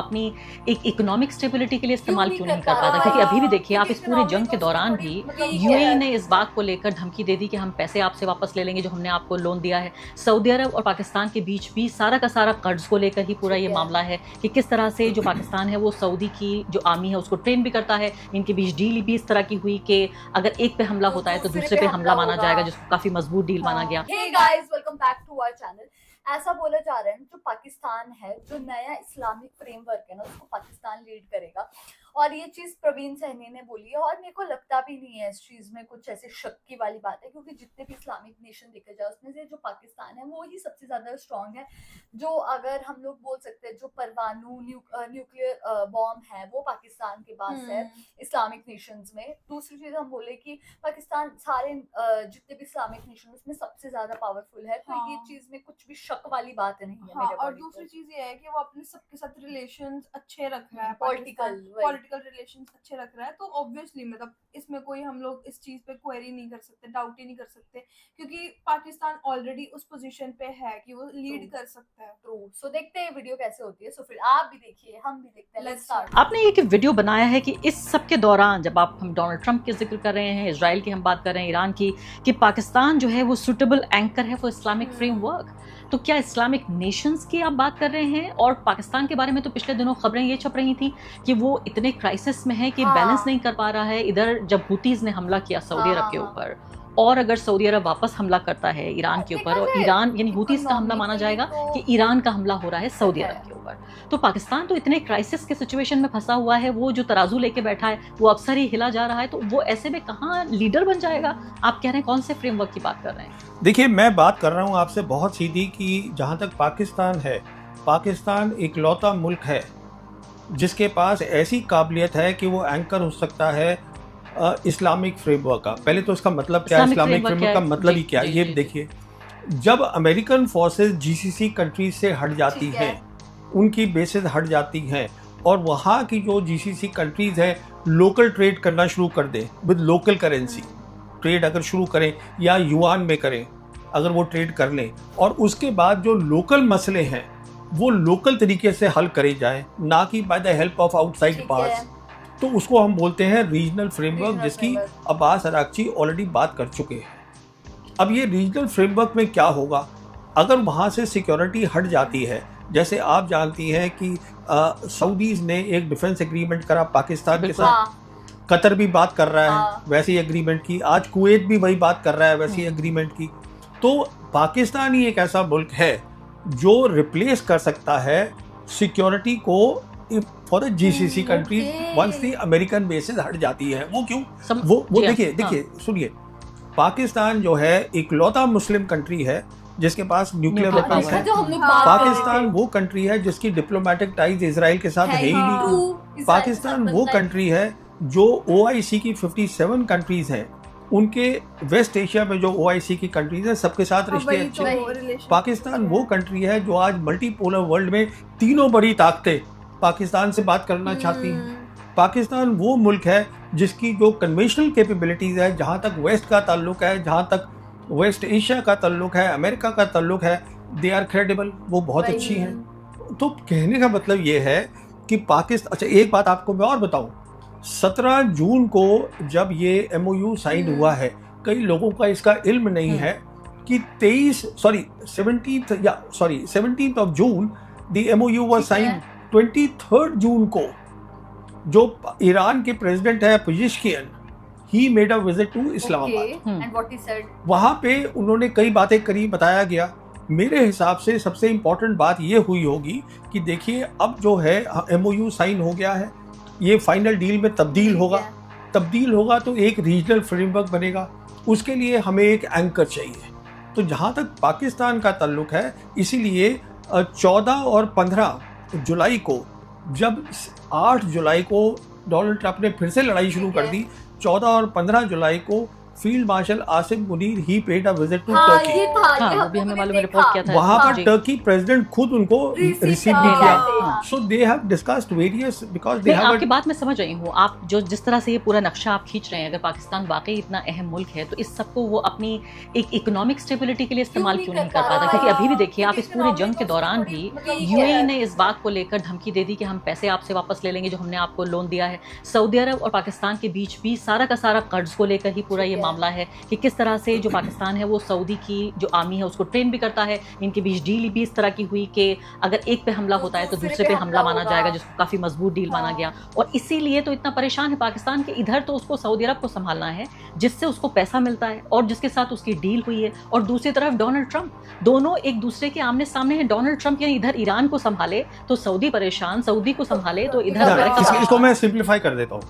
अपनी एक economic stability के लिए इस्तेमाल क्यों नहीं कर पा पाता? रहा? क्योंकि अभी भी हाँ, देखिए आप क्योंकि इस पूरे जंग के economic दौरान उसमें भी बड़ी यूएई है। ने इस बात को लेकर धमकी दे दी कि हम पैसे आपसे वापस ले लेंगे जो हमने आपको लोन दिया है। सऊदी अरब और पाकिस्तान के बीच भी सारा का सारा कर्ज को लेकर ही पूरा ठीक ये है। मामला है कि किस तरह से जो पाकिस्तान है वो सऊदी की जो आर्मी है उसको ट्रेन भी करता है। इनके बीच डील भी इस तरह की हुई कि अगर एक पे हमला तो होता है तो दूसरे दूसरे पे पे हमला माना होगा। जाएगा, जिसको काफी मजबूत डील माना गया। Hey guys, welcome back to our channel. ऐसा बोला जा रहा है जो पाकिस्तान है, जो नया इस्लामिक फ्रेमवर्क है ना, उसको पाकिस्तान लीड करेगा। और ये चीज प्रवीण सहनी ने बोली है और मेरे को लगता भी नहीं है इस चीज में कुछ ऐसे शक की वाली बात है, क्योंकि जितने भी इस्लामिक नेशन देखे जाए उसमें से जो पाकिस्तान है वो ही सबसे ज्यादा स्ट्रांग है। जो अगर हम लोग बोल सकते हैं जो परमाणु न्यूक्लियर बॉम्ब है वो पाकिस्तान के पास है इस्लामिक नेशंस में। दूसरी चीज हम बोले कि पाकिस्तान सारे जितने भी इस्लामिक नेशन उसमें सबसे ज्यादा पावरफुल है, तो ये चीज में कुछ भी शक वाली बात नहीं है मेरे और according दूसरी to। चीज ये है कि वो अपने सबके साथ रिलेशंस अच्छे रख रहा है, Political, पॉलिटिकल रिलेशंस अच्छे रख रहा है, तो ऑब्वियसली मतलब इसमें कोई हम लोग इस चीज पे क्वेरी नहीं कर सकते, डाउट ही नहीं कर सकते, क्योंकि पाकिस्तान ऑलरेडी उस पोजीशन पे है कि वो लीड कर सकता है। ट्रू। सो देखते हैं वीडियो कैसे होती है। सो फिर आप भी देखिए, हम भी देखते हैं। Let's start. आपने एक वीडियो बनाया है कि इस सब के दौरान जब हम डोनाल्ड ट्रंप के जिक्र कर रहे हैं, इजराइल की हम बात कर रहे हैं, ईरान की, कि पाकिस्तान जो है वो सुटेबल एंकर है फॉर इस्लामिक फ्रेमवर्क। तो क्या इस्लामिक नेशंस की आप बात कर रहे हैं? और पाकिस्तान के बारे में तो पिछले दिनों खबरें ये छप रही थी कि वो इतने क्राइसिस में है कि बैलेंस नहीं कर पा रहा है। इधर जब हुतीज ने हमला किया सऊदी अरब के ऊपर, और अगर सऊदी अरब वापस हमला करता है ईरान के ऊपर, और ईरान यानी हुतीज का हमला माना जाएगा कि ईरान का हमला हो रहा है सऊदी अरब के ऊपर, तो पाकिस्तान तो इतने क्राइसिस के सिचुएशन में फंसा हुआ है, वो जो तराजू लेके बैठा है वो अक्सर ही हिला जा रहा है, तो वो ऐसे में कहाँ लीडर बन जाएगा? आप कह रहे हैं कौन से फ्रेमवर्क की बात कर रहे हैं? देखिए, मैं बात कर रहा हूँ आपसे बहुत सीधी कि जहाँ तक पाकिस्तान है, पाकिस्तान इकलौता मुल्क है जिसके पास ऐसी काबिलियत है कि वो एंकर हो सकता है इस्लामिक फ्रेमवर्क का। पहले तो इसका मतलब क्या है, इस्लामिक फ्रेमवर्क का मतलब ही क्या है, ये देखिए। जब अमेरिकन फोर्सेस जीसीसी कंट्रीज से हट जाती हैं, उनकी बेसेस हट जाती हैं, और वहाँ की जो जीसीसी कंट्रीज हैं लोकल ट्रेड करना शुरू कर दें विद लोकल करेंसी, ट्रेड अगर शुरू करें या युआन में करें, अगर वो ट्रेड कर लें, और उसके बाद जो लोकल मसले हैं वो लोकल तरीके से हल करे जाए, ना कि by the help of outside parts, तो उसको हम बोलते हैं रीजनल फ्रेमवर्क, जिसकी अब्बास अरागची ऑलरेडी बात कर चुके हैं। अब ये रीजनल फ्रेमवर्क में क्या होगा अगर वहाँ से सिक्योरिटी हट जाती है? जैसे आप जानती हैं कि सऊदीज ने एक डिफेंस एग्रीमेंट करा पाकिस्तान के साथ, कतर भी बात कर रहा है वैसी एग्रीमेंट की, आज कुवैत भी वही बात कर रहा है वैसी एग्रीमेंट की। तो पाकिस्तान ही एक ऐसा मुल्क है जो रिप्लेस कर सकता है सिक्योरिटी को for the GCC country once the American bases हट जाती है। वो क्यों? वो देखिए सुनिए, पाकिस्तान जो है इकलौता मुस्लिम कंट्री है जिसके पास न्यूक्लियर वेपन्स है। पाकिस्तान वो कंट्री है जिसकी डिप्लोमेटिक टाइज इजराइल के साथ है ही नहीं। पाकिस्तान वो कंट्री है जो ओआईसी की 57 कंट्रीज हैं, उनके वेस्ट एशिया में जो ओआईसी की कंट्रीज हैं सबके साथ रिश्ते अच्छे हैं। पाकिस्तान वो कंट्री है जो आज मल्टीपोलर वर्ल्ड में तीनों बड़ी ताकतें पाकिस्तान से बात करना चाहती हैं। पाकिस्तान वो मुल्क है जिसकी जो कन्वेंशनल कैपेबिलिटीज है, जहाँ तक वेस्ट का ताल्लुक है, जहाँ तक वेस्ट एशिया का ताल्लुक है, अमेरिका का ताल्लुक है, दे आर क्रेडिबल, वो बहुत अच्छी हैं। तो कहने का मतलब ये है कि पाकिस्तान, अच्छा एक बात आपको मैं और बताऊं, 17 जून को जब ये एमओयू साइन हुआ है, कई लोगों का इसका इल्म नहीं है कि 17th of June the MOU was sign. 23rd June को जो ईरान के प्रेसिडेंट है Pezeshkian, he made a visit to Islamabad. वहां पे उन्होंने कई बातें करी, बताया गया। मेरे हिसाब से सबसे इम्पोर्टेंट बात ये हुई होगी कि देखिए अब जो है एमओयू साइन हो गया है, ये फाइनल डील में तब्दील होगा तो एक रीजनल फ्रेमवर्क बनेगा, उसके लिए हमें एक एंकर चाहिए। तो जहाँ तक पाकिस्तान का ताल्लुक है, इसीलिए 14 और 15 जुलाई को, जब 8 जुलाई को डोनाल्ड ट्रंप ने फिर से लड़ाई शुरू कर दी, 14 और 15 जुलाई को field marshal Asim Munir he paid a visit to Turkey. वो भी हमें मालूम है, रिपोर्ट किया था। वहां पर टर्की प्रेसिडेंट खुद उनको रिसीव भी किया। So they have discussed various because they नहीं, have आपकी बात मैं समझ रही हूँ। आप जो जिस तरह से ये पूरा नक्शा आप खींच रहे हैं, अगर पाकिस्तान वाकई इतना अहम मुल्क है तो इस सबको वो अपनी एक इकोनॉमिक स्टेबिलिटी के लिए इस्तेमाल क्यों नहीं कर पाता? क्योंकि अभी भी देखिए, आप इस पूरे जंग के दौरान भी यूएई ने इस बात को लेकर धमकी दे दी कि हम पैसे आपसे वापस ले लेंगे जो हमने आपको लोन दिया है। सऊदी अरब और पाकिस्तान के बीच भी सारा का सारा कर्ज को लेकर ही पूरा ये मामला है कि किस तरह से जो पाकिस्तान है वो सऊदी की जो आर्मी है उसको ट्रेन भी करता है। इनके बीच डील भी इस तरह की हुई कि अगर एक पे हमला होता है तो दूसरे पे हमला माना जाएगा, जिसको काफी मजबूत डील माना गया। और इसीलिए तो इतना परेशान है पाकिस्तान के, इधर तो उसको सऊदी अरब को संभालना है जिससे उसको पैसा मिलता है और जिसके साथ उसकी डील हुई है, और दूसरी तरफ डोनाल्ड ट्रंप, दोनों एक दूसरे के आमने सामने हैं। डोनाल्ड ट्रंप यानी इधर ईरान को संभाले तो सऊदी परेशान, सऊदी को संभाले तो इधर अमेरिका। इसको मैं सिंप्लीफाई कर देता हूँ,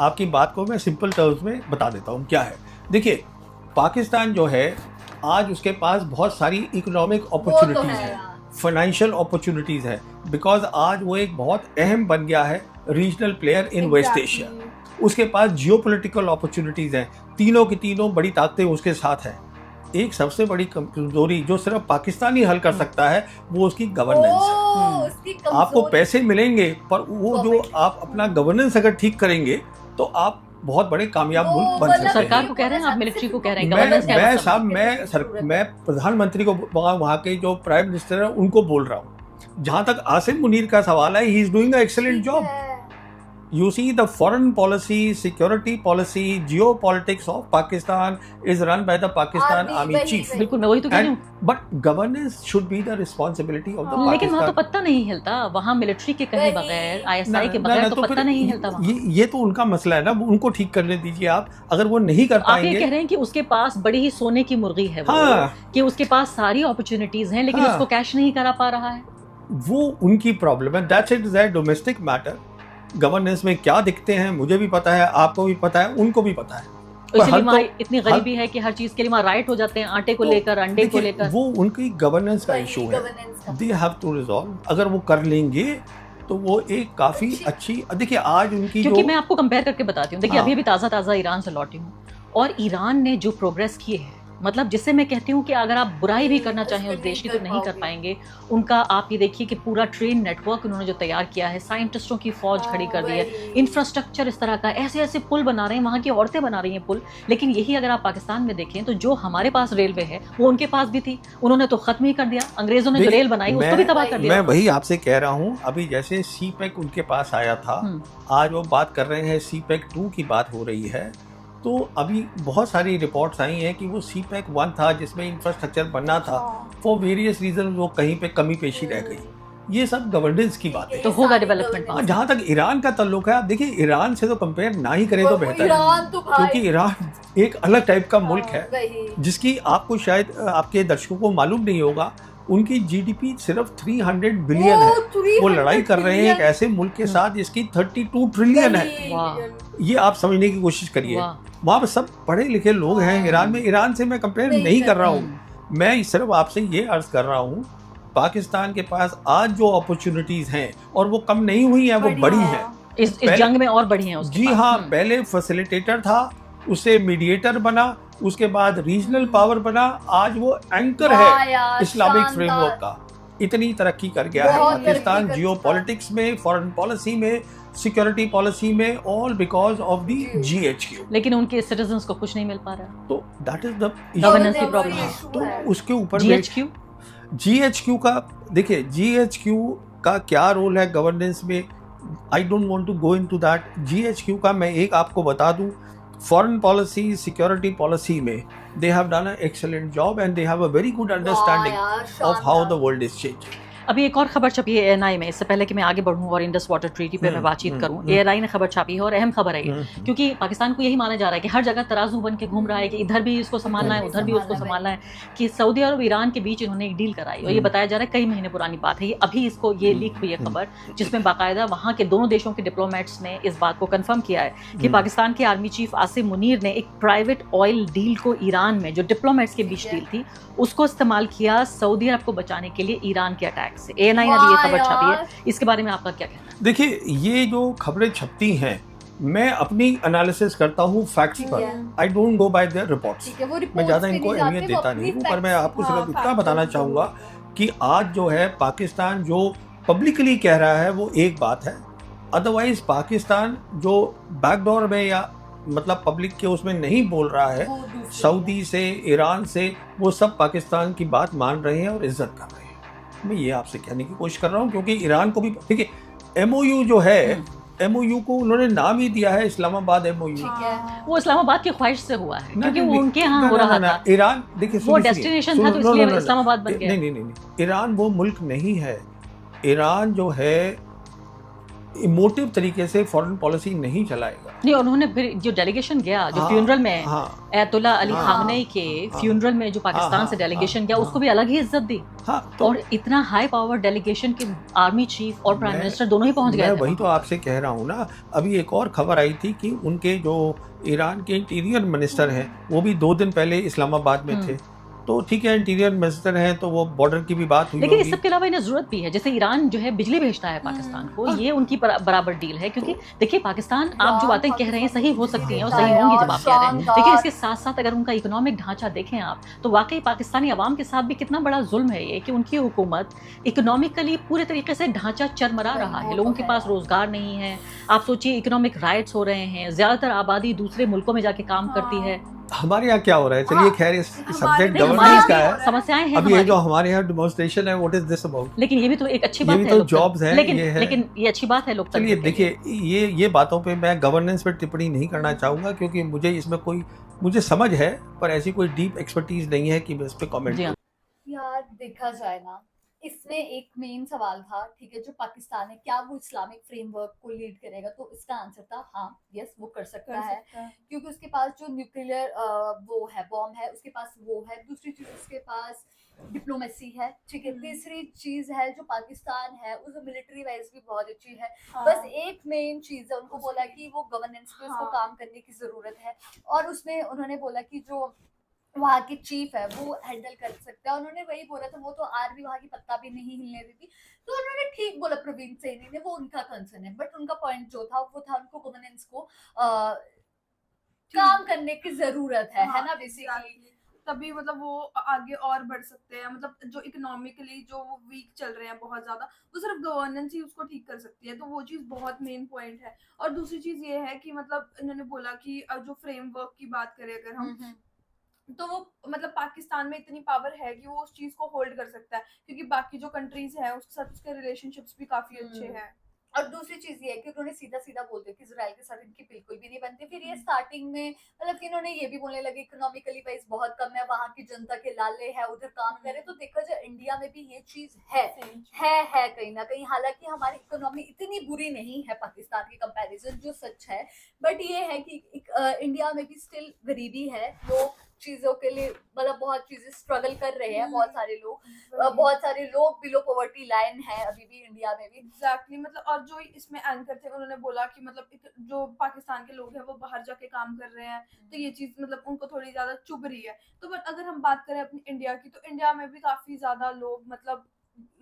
आपकी बात को मैं सिंपल टर्म्स में बता देता हूँ क्या है। देखिए, पाकिस्तान जो है आज उसके पास बहुत सारी इकोनॉमिक अपॉर्चुनिटीज है, फाइनेंशियल अपॉर्चुनिटीज है, बिकॉज आज वो एक बहुत अहम बन गया है regional player in West Asia. उसके पास जियोपॉलिटिकल अपॉर्चुनिटीज हैं, तीनों की तीनों बड़ी ताकतें उसके साथ हैं। एक सबसे बड़ी कमजोरी जो सिर्फ पाकिस्तान ही हल कर सकता है वो उसकी गवर्नेंस। आपको पैसे मिलेंगे पर वो जो आप अपना गवर्नेंस अगर ठीक करेंगे तो आप बहुत बड़े कामयाब मुल्क बन सकते हैं। सरकार को कह रहे हैं, आप मिलिट्री को कह रहे हैं, मैं प्रधानमंत्री को, वहाँ के जो प्राइम मिनिस्टर है उनको बोल रहा हूँ। जहाँ तक आसिम मुनीर का सवाल है, he is doing a excellent job. You see, the foreign policy, security policy, geopolitics of Pakistan is run by the Pakistan Army Chief. बिल्कुल, मैं वही तो कह रही हूँ। But governance should be the responsibility of the Pakistan. लेकिन वहाँ तो पत्ता नहीं हिलता, वहाँ मिलिट्री के कहे बगैर, ISI के बगैर तो पत्ता नहीं हिलता वहाँ। ये तो उनका मसला है ना, उनको ठीक करने दीजिए आप। अगर वो नहीं कर पाएंगे, आप ये कह रहे हैं कि उसके पास बड़ी ही सोने की मुर्गी है वो, कि उसके पास सारी अपॉर्चुनिटीज हैं लेकिन उसको कैश नहीं करा पा रहा है। वो उनकी प्रॉब्लम है। That's it, is a domestic matter. Governance में क्या दिखते हैं मुझे भी पता है, आपको भी पता है, उनको भी पता है। इसलिए वहाँ इतनी गरीबी है कि हर चीज के लिए वहाँ राइट हो जाते हैं, आटे को लेकर, अंडे को लेकर। वो उनकी गवर्नेंस का इशू है, दे हैव टू रिजॉल्व। अगर वो कर लेंगे तो वो एक काफी अच्छी, देखिए आज उनकी, क्योंकि मैं आपको कंपेयर करके बताती हूँ। देखिए, अभी भी ताज़ा ईरान से लौटी हूँ और ईरान ने जो प्रोग्रेस की है, मतलब जिससे मैं कहती हूँ कि अगर आप बुराई भी करना चाहें उस देश की तो नहीं कर पाएंगे। उनका आप ये देखिए कि पूरा ट्रेन नेटवर्क उन्होंने जो तैयार किया है, साइंटिस्टों की फौज खड़ी कर दी है, इंफ्रास्ट्रक्चर इस तरह का, ऐसे ऐसे पुल बना रहे हैं, वहाँ की औरतें बना रही हैं पुल। लेकिन यही अगर आप पाकिस्तान में देखें तो जो हमारे पास रेलवे है वो उनके पास भी थी, उन्होंने तो खत्म ही कर दिया। अंग्रेजों ने जो रेल बनाई उसको भी तबाह कर दिया। मैं वही आपसे कह रहा हूँ, अभी जैसे सीपैक उनके पास आया था, आज वो बात कर रहे हैं सीपैक 2 की बात हो रही है। तो अभी बहुत सारी रिपोर्ट्स आई हैं कि वो सीपैक 1 था जिसमें इंफ्रास्ट्रक्चर बनना था, फॉर वेरियस रीजन वो कहीं पे कमी पेशी रह गई। ये सब गवर्नेंस की बात है, तो होगा डेवलपमेंट। जहाँ तक ईरान का ताल्लुक है, आप देखिए ईरान से तो कंपेयर ना ही करें तो बेहतर है, क्योंकि ईरान एक अलग टाइप का मुल्क है जिसकी आपको शायद आपके दर्शकों को मालूम नहीं होगा। उनकी जीडीपी सिर्फ 300 बिलियन है। वो लड़ाई कर रहे हैं एक ऐसे मुल्क के साथ जिसकी 32 ट्रिलियन है। ये आप समझने की कोशिश करिए। वहाँ पर सब पढ़े लिखे लोग हैं ईरान में। ईरान से मैं कंपेयर नहीं कर रहा हूँ, मैं सिर्फ आपसे ये अर्ज कर रहा हूँ, पाकिस्तान के पास आज जो अपॉर्चुनिटीज हैं और वो कम नहीं हुई हैं, वो बड़ी हैं। इस जंग में और बड़ी हैं उसके जी पास। हाँ, पहले फैसिलिटेटर था, उससे मीडिएटर बना, उसके बाद रीजनल पावर बना, आज वो एंकर है इस्लामिक फ्रेमवर्क का। इतनी तरक्की कर गया है पाकिस्तान जियोपॉलिटिक्स में, फॉरेन पॉलिसी में, सिक्योरिटी पॉलिसी में, all because of the GHQ. लेकिन उनके सिटीजंस को कुछ नहीं मिल पा रहा, तो दैट इज द गवर्नेंस की प्रॉब्लम। तो उसके ऊपर जीएचक्यू का देखिए, जीएचक्यू का क्या रोल है गवर्नेंस में, I don't want to go into that. GHQ का मैं एक आपको बता दूं, फॉरेन पॉलिसी, सिक्योरिटी पॉलिसी में they have done an excellent job and they have a very good understanding of how the world is changing. अभी एक और खबर छपी है एएनआई में, इससे पहले कि मैं आगे बढ़ूं और इंडस वाटर ट्रीटी पे मैं बातचीत करूं, एएनआई ने खबर छापी है और अहम खबर है ये, क्योंकि पाकिस्तान को यही माना जा रहा है कि हर जगह तराजू बन के घूम रहा है कि इधर भी इसको संभालना है, उधर भी उसको संभालना है, कि सऊदी अरब ईरान के बीच इन्होंने एक डील कराई। और ये बताया जा रहा है कई महीने पुरानी बात है, ये अभी इसको ये लीक हुई है खबर, जिसमें बाकायदा वहाँ के दोनों देशों के डिप्लोमेट्स ने इस बात को कन्फर्म किया है कि पाकिस्तान के आर्मी चीफ आसिम मुनीर ने एक प्राइवेट ऑयल डील को ईरान में, जो डिप्लोमेट्स के बीच डील थी, उसको इस्तेमाल किया सऊदी अरब को बचाने के लिए ईरान के अटैक से। एएनआई ने ये खबर छापी है, इसके बारे में आपका क्या कहना है? देखिए, ये जो खबरें छपती हैं, मैं अपनी एनालिसिस करता हूँ फैक्ट्स पर, I don't go bye there reports. मैं ज़्यादा इनको अहमियत देता नहीं हूँ, पर मैं आपको सिर्फ इतना बताना चाहूँगा कि आज जो है पाकिस्तान जो पब्लिकली कह रहा है वो एक बात है, अदरवाइज पाकिस्तान जो बैकडोर में या मतलब पब्लिक के उसमें नहीं बोल रहा है, वो दूसरी सऊदी से, ईरान से, वो सब पाकिस्तान की बात मान रहे हैं और इज्जत कर रहे हैं। मैं ये आपसे कहने की कोशिश कर रहा हूँ, क्योंकि ईरान को भी देखिए, एमओयू जो है, एमओयू को उन्होंने नाम ही दिया है इस्लामाबाद एमओयू। ठीक है। वो इस्लामाबाद की ख्वाहिश से हुआ है, क्योंकि वो उनके यहाँ हो रहा था। ईरान देखिए, वो डेस्टिनेशन था, तो इसलिए इस्लामाबाद बन गया। नहीं, ईरान वो मुल्क नहीं है। ईरान जो है इमोटिव तरीके से फॉरेन पॉलिसी नहीं चलाएगा। नहीं, उन्होंने फिर जो डेलीगेशन गया, जो फ्यूनरल में अयतुल्ला अली खामनेई के फ्यूनरल में जो पाकिस्तान से डेलीगेशन गया, उसको भी अलग ही इज्जत दी। तो और इतना हाई पावर डेलीगेशन के आर्मी चीफ और प्राइम मिनिस्टर दोनों ही पहुंच गए थे। वही तो आपसे कह रहा हूँ ना। अभी एक और खबर आई थी कि उनके जो ईरान के इंटीरियर मिनिस्टर हैं, वो भी 2 दिन पहले इस्लामाबाद में थे। तो ठीक है, इंटीरियर मिनिस्टर हैं तो वो बॉर्डर की भी बात हुई, लेकिन इस सब के अलावा इन्हें जरूरत भी है। जैसे ईरान जो है बिजली भेजता है पाकिस्तान को, ये उनकी बराबर डील है। क्योंकि देखिए, पाकिस्तान, आप जो बातें कह रहे हैं सही हो सकती हैं और सही होंगी जब आप कह रहे हैं, लेकिन इसके साथ साथ अगर उनका इकोनॉमिक ढांचा देखें आप, तो वाकई पाकिस्तानी अवाम के साथ भी कितना बड़ा जुल्म है ये कि उनकी हुकूमत इकोनॉमिकली पूरे तरीके से ढांचा चरमरा रहा है। लोगों के पास रोजगार नहीं है। आप सोचिए, इकोनॉमिक राइट्स हो रहे हैं, ज्यादातर आबादी दूसरे मुल्कों में जाके काम करती है। हमारे यहाँ क्या हो रहा है? चलिए खैर, इस सब्जेक्ट नहीं, गवर्नेंस का है, समस्याएं हैं अब ये हमारी। जो हमारे यहाँ डेमोन्स्ट्रेशन है, व्हाट इज दिस अबाउट? लेकिन ये भी तो एक अच्छी बात ये भी है, तो जॉब्स हैं, लेकिन ये है। लेकिन ये अच्छी बात है लोकतंत्र चलिए के देखिए, लिए। ये बातों पे मैं गवर्नेंस पे टिप्पणी नहीं करना चाहूंगा, क्योंकि मुझे इसमें मुझे समझ है, पर ऐसी कोई डीप एक्सपर्टीज नहीं है कि मैं इस पे कमेंट जी हाँ। करूं। यार देखा जाए ना, इसमें एक मेन सवाल था, ठीक है, जो पाकिस्तान है, क्या वो इस्लामिक फ्रेमवर्क को लीड करेगा? तो इसका आंसर था हाँ, यस, वो कर सकता है, क्योंकि उसके पास जो न्यूक्लियर वो है, बॉम्ब है, उसके पास वो है। दूसरी चीज, उसके पास डिप्लोमेसी है, ठीक है। तीसरी चीज है, जो पाकिस्तान है उस मिलिट्री वाइज भी बहुत अच्छी है। बस एक मेन चीज है, उनको बोला कि वो गवर्नेंस पे उसको काम करने की जरूरत है, और उसमें उन्होंने बोला कि जो वहाँ के चीफ है वो हैंडल कर सकता है। उन्होंने वही बोला था, वो तो आर्मी वहाँ की पत्ता भी नहीं हिलने देती। तो उन्होंने ठीक बोला, प्रवीण सैनी ने, वो उनका कंसर्न है, बट उनका पॉइंट जो था वो था, उनको गवर्नेंस को काम करने की जरूरत है ना, बेसिकली। तभी मतलब वो आगे और बढ़ सकते हैं। मतलब जो इकोनॉमिकली जो वो वीक चल रहे हैं बहुत ज्यादा, वो सिर्फ गवर्नेंस ही उसको ठीक कर सकती है। तो वो चीज बहुत मेन पॉइंट है। और दूसरी चीज ये है कि मतलब इन्होंने बोला कि जो फ्रेमवर्क की बात करें अगर हम, तो वो मतलब पाकिस्तान में इतनी पावर है कि वो उस चीज को होल्ड कर सकता है, क्योंकि बाकी जो कंट्रीज है उसके साथ उसके रिलेशनशिप्स भी काफी अच्छे हैं। और दूसरी चीज ये है कि उन्होंने सीधा सीधा बोल दिया कि इजराइल के साथ इनकी बिल्कुल भी नहीं बनती। फिर ये स्टार्टिंग में मतलब कि इन्होंने ये भी बोलने लगे इकोनॉमिकली वाइज बहुत कम है, वहां की जनता के लाले है, उधर काम करे। तो देखा जाए इंडिया में भी ये चीज है कहीं ना कहीं। हालांकि हमारी इकोनॉमी इतनी बुरी नहीं है पाकिस्तान के कंपैरिजन, जो सच है, बट ये है कि इंडिया में भी स्टिल गरीबी है। लोग चीजों के लिए मतलब बहुत चीजें स्ट्रगल कर रहे हैं, बहुत सारे लोग बिलो पॉवर्टी लाइन है अभी भी इंडिया में भी। एग्जैक्टली मतलब, और जो इसमें एंकर थे उन्होंने बोला कि मतलब जो पाकिस्तान के लोग हैं वो बाहर जाके काम कर रहे हैं, तो ये चीज मतलब उनको थोड़ी ज्यादा चुभ रही है। तो बट अगर हम बात करें अपनी इंडिया की, तो इंडिया में भी काफी ज्यादा लोग मतलब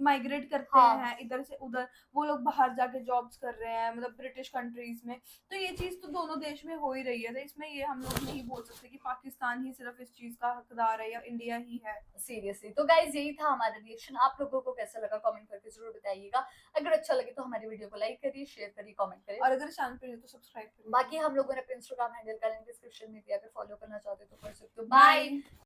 माइग्रेट करते हैं इधर से उधर। वो लोग बाहर जाके जॉब्स कर रहे हैं, मतलब ब्रिटिश कंट्रीज में। तो ये चीज तो दोनों देश में हो ही रही है। तो इसमें ये हम लोग नहीं बोल सकते कि पाकिस्तान ही सिर्फ इस चीज का हकदार है या इंडिया ही है। सीरियसली। तो गाइज यही था हमारा रिएक्शन। आप लोगों को कैसा लगा कमेंट करके जरूर बताइएगा। अगर अच्छा लगे तो हमारी वीडियो को लाइक करिए, शेयर करिए, कमेंट करिए, और अगर चैनल पे नहीं तो सब्सक्राइब करिए। बाकी हम लोगों ने अपने इंस्टाग्राम हैंडल का लिंक डिस्क्रिप्शन में दिया, अगर फॉलो करना चाहते हो तो कर सकते हो। बाय।